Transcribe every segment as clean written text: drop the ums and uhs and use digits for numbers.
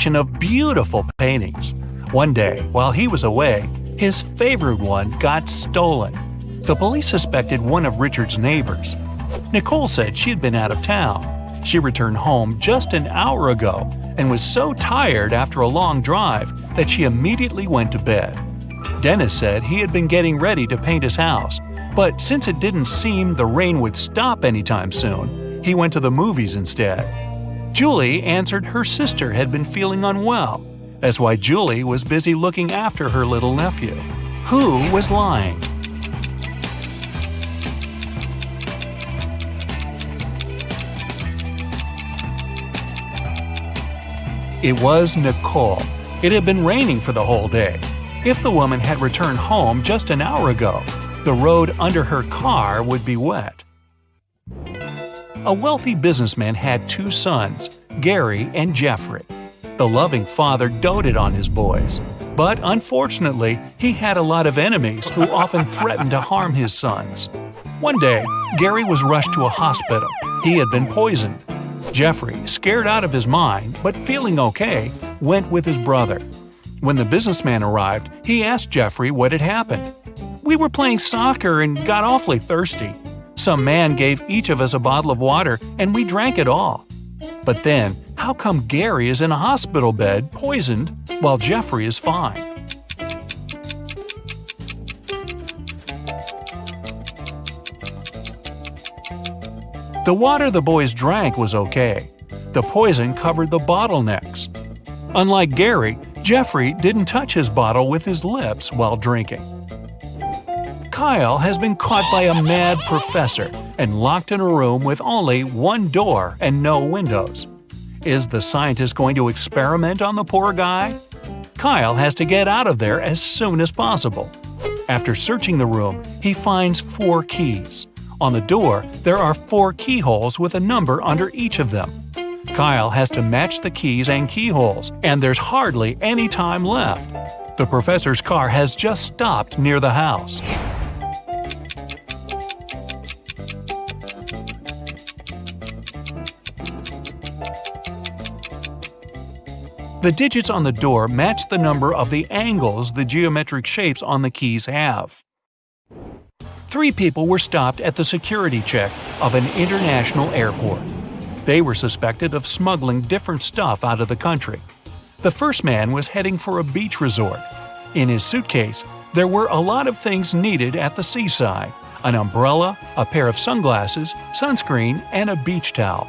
collection of beautiful paintings. One day, while he was away, his favorite one got stolen. The police suspected one of Richard's neighbors. Nicole said she had been out of town. She returned home just an hour ago and was so tired after a long drive that she immediately went to bed. Dennis said he had been getting ready to paint his house, but since it didn't seem the rain would stop anytime soon, he went to the movies instead. Julie answered her sister had been feeling unwell. That's why Julie was busy looking after her little nephew. Who was lying? It was Nicole. It had been raining for the whole day. If the woman had returned home just an hour ago, the road under her car would be wet. A wealthy businessman had two sons, Gary and Jeffrey. The loving father doted on his boys, but unfortunately, he had a lot of enemies who often threatened to harm his sons. One day, Gary was rushed to a hospital. He had been poisoned. Jeffrey, scared out of his mind, but feeling okay, went with his brother. When the businessman arrived, he asked Jeffrey what had happened. "We were playing soccer and got awfully thirsty. Some man gave each of us a bottle of water and we drank it all. But then, how come Gary is in a hospital bed, poisoned, while Jeffrey is fine?" The water the boys drank was okay. The poison covered the bottlenecks. Unlike Gary, Jeffrey didn't touch his bottle with his lips while drinking. Kyle has been caught by a mad professor and locked in a room with only one door and no windows. Is the scientist going to experiment on the poor guy? Kyle has to get out of there as soon as possible. After searching the room, he finds 4 keys. On the door, there are 4 keyholes with a number under each of them. Kyle has to match the keys and keyholes, and there's hardly any time left. The professor's car has just stopped near the house. The digits on the door match the number of the angles the geometric shapes on the keys have. 3 people were stopped at the security check of an international airport. They were suspected of smuggling different stuff out of the country. The first man was heading for a beach resort. In his suitcase, there were a lot of things needed at the seaside: an umbrella, a pair of sunglasses, sunscreen, and a beach towel.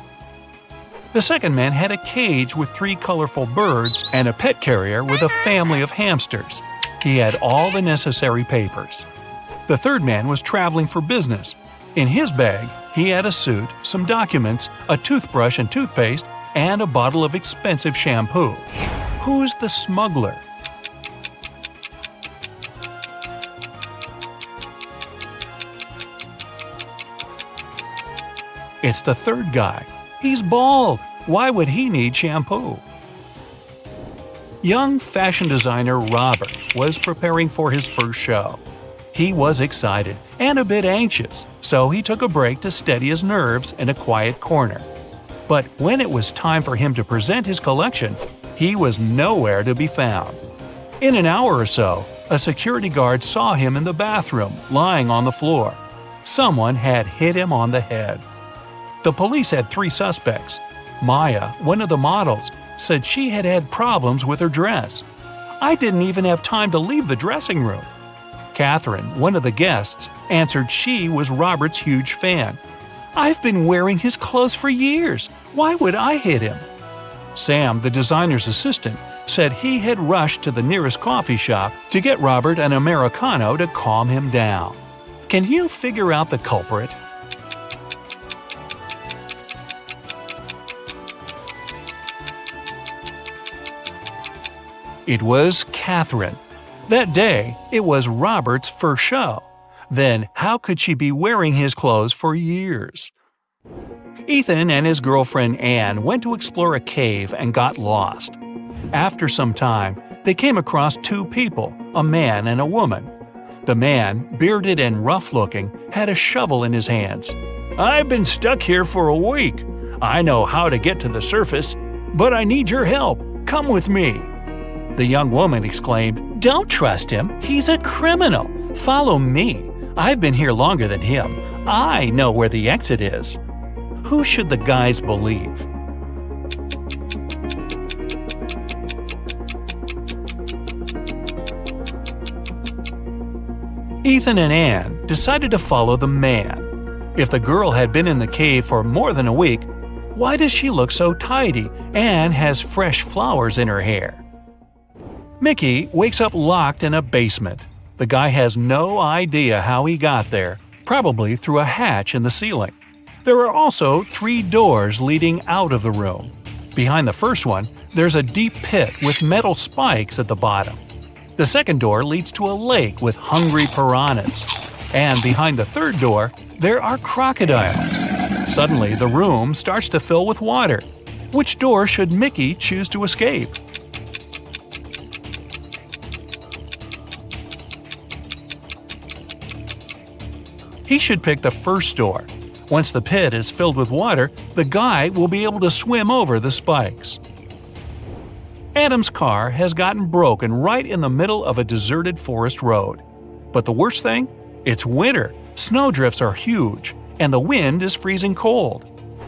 The second man had a cage with 3 colorful birds and a pet carrier with a family of hamsters. He had all the necessary papers. The third man was traveling for business. In his bag, he had a suit, some documents, a toothbrush and toothpaste, and a bottle of expensive shampoo. Who's the smuggler? It's the third guy. He's bald. Why would he need shampoo? Young fashion designer Robert was preparing for his first show. He was excited and a bit anxious, so he took a break to steady his nerves in a quiet corner. But when it was time for him to present his collection, he was nowhere to be found. In an hour or so, a security guard saw him in the bathroom, lying on the floor. Someone had hit him on the head. The police had 3 suspects. Maya, one of the models, said she had had problems with her dress. "I didn't even have time to leave the dressing room." Catherine, one of the guests, answered she was Robert's huge fan. "I've been wearing his clothes for years. Why would I hit him?" Sam, the designer's assistant, said he had rushed to the nearest coffee shop to get Robert an Americano to calm him down. Can you figure out the culprit? It was Katherine. That day, it was Robert's first show. Then how could she be wearing his clothes for years? Ethan and his girlfriend Anne went to explore a cave and got lost. After some time, they came across 2 people, a man and a woman. The man, bearded and rough-looking, had a shovel in his hands. "I've been stuck here for a week. I know how to get to the surface, but I need your help. Come with me." The young woman exclaimed, "Don't trust him. He's a criminal. Follow me. I've been here longer than him. I know where the exit is." Who should the guys believe? Ethan and Anne decided to follow the man. If the girl had been in the cave for more than a week, why does she look so tidy and has fresh flowers in her hair? Mickey wakes up locked in a basement. The guy has no idea how he got there, probably through a hatch in the ceiling. There are also 3 doors leading out of the room. Behind the first one, there's a deep pit with metal spikes at the bottom. The second door leads to a lake with hungry piranhas. And behind the third door, there are crocodiles. Suddenly, the room starts to fill with water. Which door should Mickey choose to escape? He should pick the first door. Once the pit is filled with water, the guy will be able to swim over the spikes. Adam's car has gotten broken right in the middle of a deserted forest road. But the worst thing? It's winter, snowdrifts are huge, and the wind is freezing cold.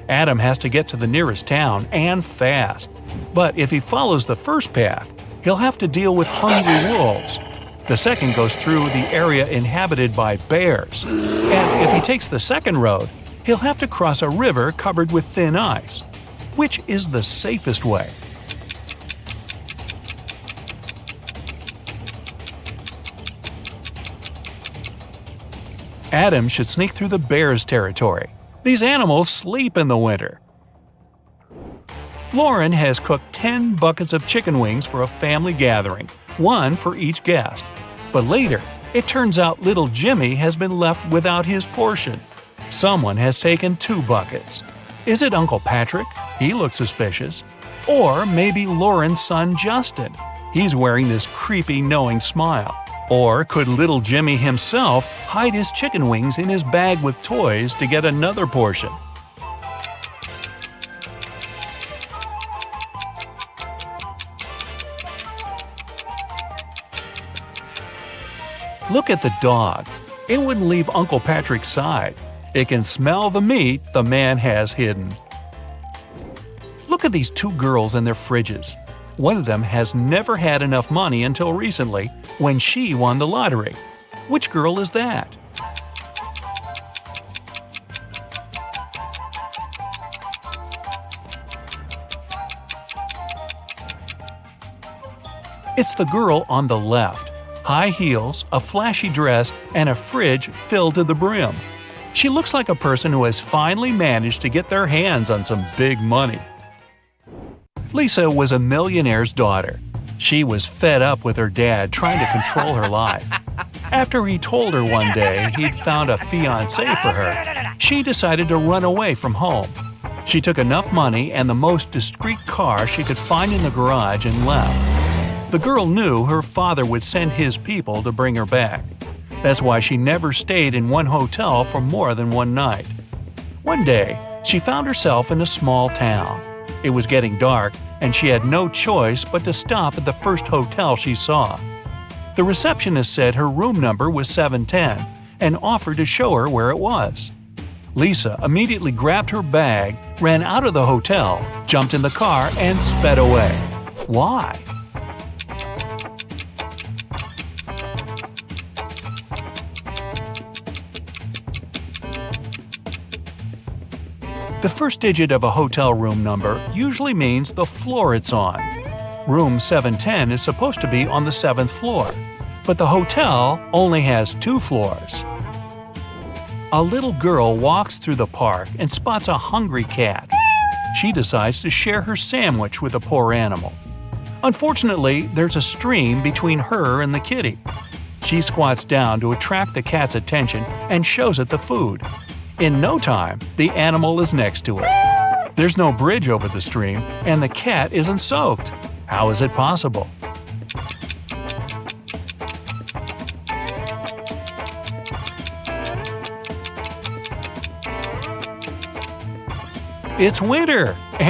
Adam has to get to the nearest town, and fast. But if he follows the first path, he'll have to deal with hungry wolves. The second goes through the area inhabited by bears. And if he takes the second road, he'll have to cross a river covered with thin ice. Which is the safest way? Adam should sneak through the bears' territory. These animals sleep in the winter. Lauren has cooked 10 buckets of chicken wings for a family gathering, 1 for each guest. But later, it turns out little Jimmy has been left without his portion. Someone has taken 2 buckets. Is it Uncle Patrick? He looks suspicious. Or maybe Lauren's son Justin. He's wearing this creepy, knowing smile. Or could little Jimmy himself hide his chicken wings in his bag with toys to get another portion? Look at the dog. It wouldn't leave Uncle Patrick's side. It can smell the meat the man has hidden. Look at these 2 girls and their fridges. One of them has never had enough money until recently, when she won the lottery. Which girl is that? It's the girl on the left. High heels, a flashy dress, and a fridge filled to the brim. She looks like a person who has finally managed to get their hands on some big money. Lisa was a millionaire's daughter. She was fed up with her dad trying to control her life. After he told her one day he'd found a fiancé for her, she decided to run away from home. She took enough money and the most discreet car she could find in the garage and left. The girl knew her father would send his people to bring her back. That's why she never stayed in one hotel for more than one night. One day, she found herself in a small town. It was getting dark, and she had no choice but to stop at the first hotel she saw. The receptionist said her room number was 710 and offered to show her where it was. Lisa immediately grabbed her bag, ran out of the hotel, jumped in the car, and sped away. Why? The first digit of a hotel room number usually means the floor it's on. Room 710 is supposed to be on the 7th floor, but the hotel only has 2 floors. A little girl walks through the park and spots a hungry cat. She decides to share her sandwich with the poor animal. Unfortunately, there's a stream between her and the kitty. She squats down to attract the cat's attention and shows it the food. In no time, the animal is next to her. There's no bridge over the stream, and the cat isn't soaked. How is it possible? It's winter, and